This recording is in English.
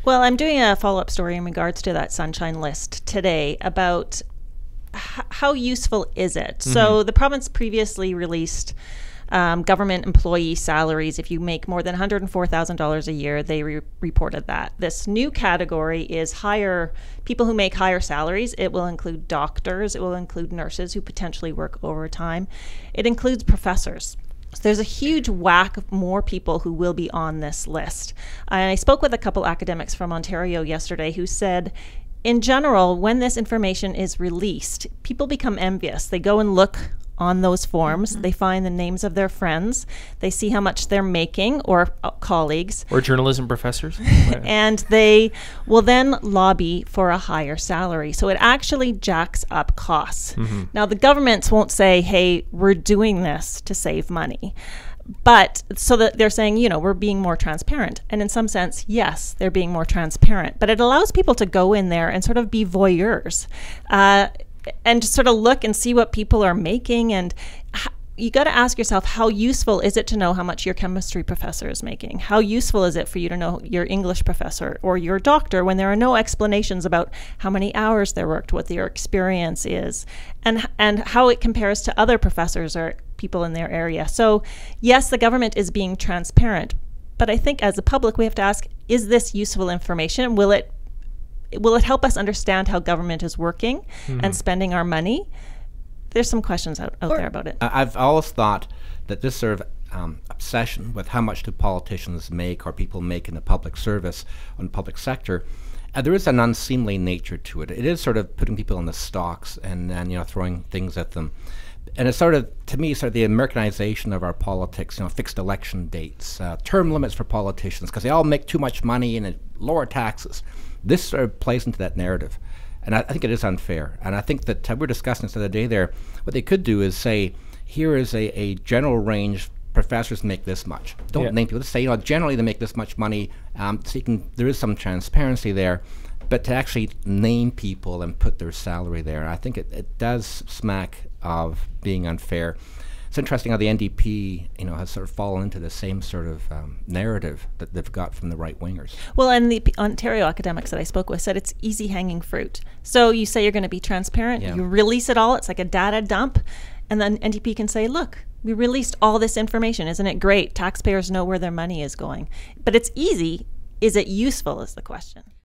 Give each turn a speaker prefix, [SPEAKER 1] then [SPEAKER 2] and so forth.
[SPEAKER 1] Well, I'm doing a follow-up story in regards to that Sunshine List today about how useful is it? Mm-hmm. So the province previously released government employee salaries. If you make more than $104,000 a year, they reported that. This new category is people who make higher salaries. It will include doctors. It will include nurses who potentially work overtime. It includes professors. So there's a huge whack of more people who will be on this list. And I spoke with a couple academics from Ontario yesterday who said, in general, when this information is released, people become envious. They go and look on those forms. Mm-hmm. They find the names of their friends. They see how much they're making, or colleagues.
[SPEAKER 2] Or journalism professors.
[SPEAKER 1] And they will then lobby for a higher salary. So it actually jacks up costs. Mm-hmm. Now, the governments won't say, hey, we're doing this to save money. But so that they're saying, we're being more transparent. And in some sense, yes, they're being more transparent. But it allows people to go in there and sort of be voyeurs and just sort of look and see what people are making. And you got to ask yourself, how useful is it to know how much your chemistry professor is making? How useful is it for you to know your English professor or your doctor when there are no explanations about how many hours they worked, what their experience is, and how it compares to other professors or people in their area? So yes, the government is being transparent, but I think as a public, we have to ask, is this useful information? Will it help us understand how government is working and spending our money? There's some questions out there about it.
[SPEAKER 3] I've always thought that this sort of obsession with how much do politicians make or people make in the public service or in the public sector, there is an unseemly nature to it. It is sort of putting people in the stocks and then throwing things at them. And it's sort of, to me, sort of the Americanization of our politics, fixed election dates, term limits for politicians, because they all make too much money and lower taxes. This sort of plays into that narrative. And I think it is unfair. And I think that we were discussing this the other day there, what they could do is say, here is a general range, professors make this much. Don't name people, just say, generally they make this much money, so there is some transparency there. But to actually name people and put their salary there, I think it does smack of being unfair. It's interesting how the NDP, has sort of fallen into the same sort of narrative that they've got from the right-wingers.
[SPEAKER 1] Well, and the Ontario academics that I spoke with said it's easy hanging fruit. So you say you're going to be transparent, you release it all, it's like a data dump, and then NDP can say, look, we released all this information. Isn't it great? Taxpayers know where their money is going. But it's easy. Is it useful is the question.